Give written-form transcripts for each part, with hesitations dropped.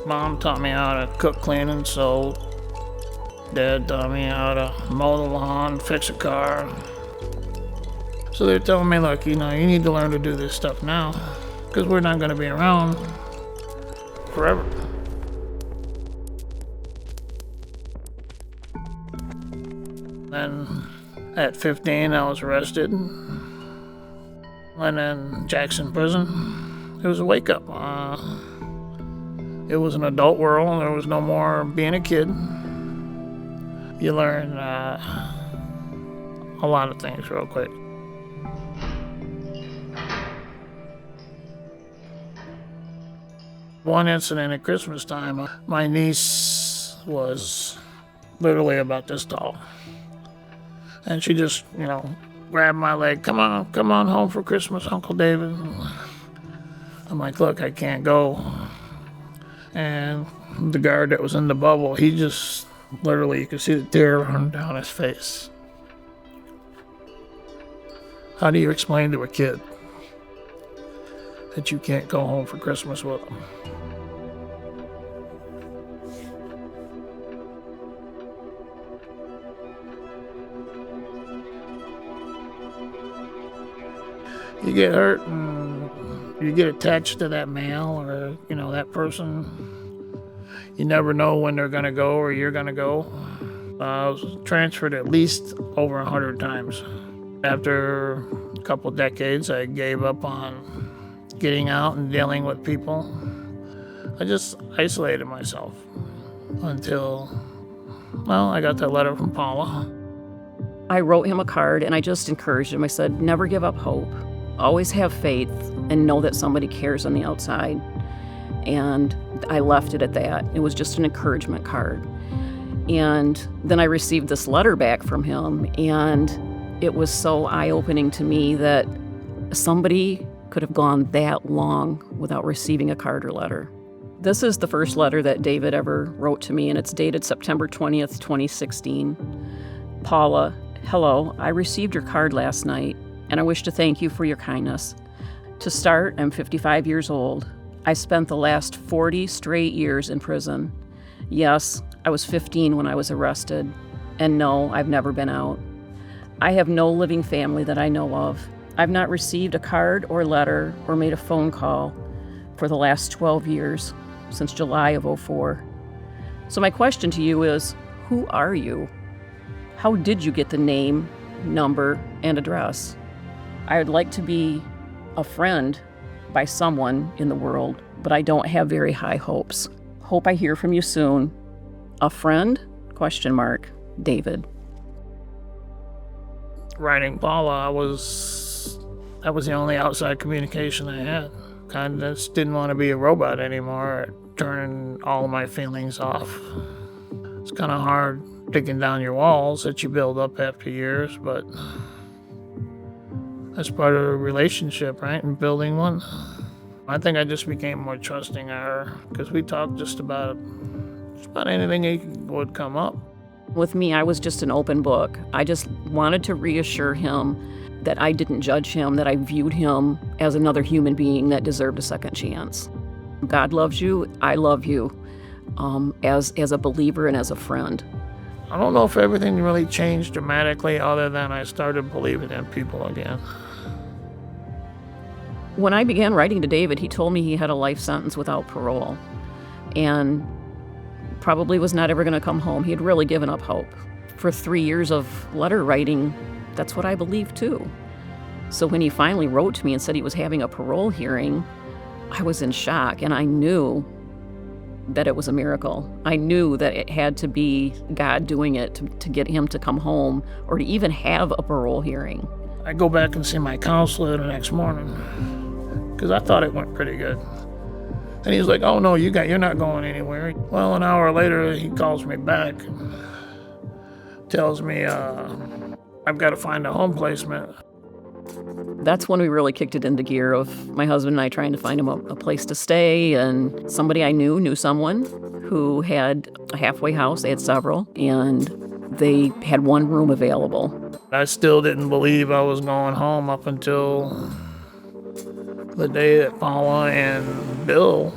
Mom taught me how to cook, clean, and sew. Dad taught me how to mow the lawn, fix a car. So they're telling me, look, you need to learn to do this stuff now, because we're not going to be around forever. Then at 15, I was arrested. Went in Jackson prison. It was a wake-up. It was an adult world. There was no more being a kid. You learn a lot of things real quick. One incident at Christmas time, my niece was literally about this tall. And she just, grabbed my leg. Come on home for Christmas, Uncle David. I'm like, look, I can't go. And the guard that was in the bubble, he just literally, you could see the tear run down his face. How do you explain to a kid that you can't go home for Christmas with them? You get hurt and you get attached to that male or, that person. You never know when they're going to go or you're going to go. I was transferred at least over 100 times. After a couple decades, I gave up on getting out and dealing with people. I just isolated myself until, I got that letter from Paula. I wrote him a card and I just encouraged him. I said, never give up hope. Always have faith and know that somebody cares on the outside. And I left it at that. It was just an encouragement card. And then I received this letter back from him, and it was so eye-opening to me that somebody could have gone that long without receiving a card or letter. This is the first letter that David ever wrote to me, and it's dated September 20th, 2016. Paula, hello, I received your card last night, and I wish to thank you for your kindness. To start, I'm 55 years old. I spent the last 40 straight years in prison. Yes, I was 15 when I was arrested, and no, I've never been out. I have no living family that I know of. I've not received a card or letter or made a phone call for the last 12 years, since July of '04. So my question to you is, who are you? How did you get the name, number, and address? I would like to be a friend by someone in the world, but I don't have very high hopes. Hope I hear from you soon. A friend? ? David. Writing Paula, that was the only outside communication I had. Kind of just didn't want to be a robot anymore, turning all of my feelings off. It's kind of hard taking down your walls that you build up after years, but that's part of a relationship, right? And building one. I think I just became more trusting of her because we talked just about anything that would come up. With me, I was just an open book. I just wanted to reassure him that I didn't judge him, that I viewed him as another human being that deserved a second chance. God loves you. I love you, as a believer and as a friend. I don't know if everything really changed dramatically other than I started believing in people again. When I began writing to David, he told me he had a life sentence without parole and probably was not ever going to come home. He had really given up hope. For 3 years of letter writing, that's what I believed too. So when he finally wrote to me and said he was having a parole hearing, I was in shock, and I knew that it was a miracle. I knew that it had to be God doing it to get him to come home or to even have a parole hearing. I go back and see my counselor the next morning because I thought it went pretty good. And he's like, oh no, you're not going anywhere. Well, an hour later, he calls me back and tells me I've got to find a home placement. That's when we really kicked it into gear of my husband and I trying to find him a place to stay, and somebody I knew someone who had a halfway house. They had several, and they had one room available. I still didn't believe I was going home up until the day that Paula and Bill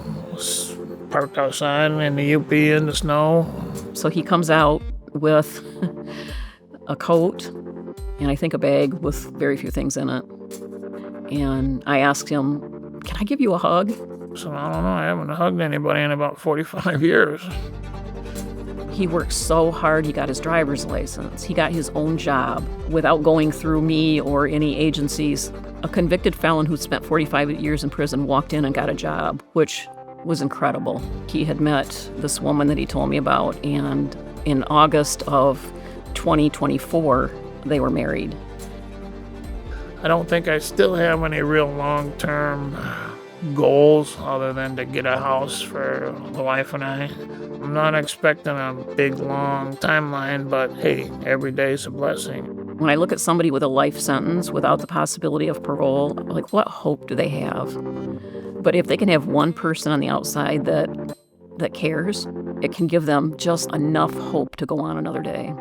parked outside in the UP in the snow. So he comes out with a coat and I think a bag with very few things in it. And I asked him, "Can I give you a hug?" So I don't know, I haven't hugged anybody in about 45 years. He worked so hard, he got his driver's license. He got his own job without going through me or any agencies. A convicted felon who spent 45 years in prison walked in and got a job, which was incredible. He had met this woman that he told me about, and in August of 2024, they were married. I don't think I still have any real long-term goals other than to get a house for the wife and I. I'm not expecting a big, long timeline, but hey, every day is a blessing. When I look at somebody with a life sentence without the possibility of parole, like, what hope do they have? But if they can have one person on the outside that cares, it can give them just enough hope to go on another day.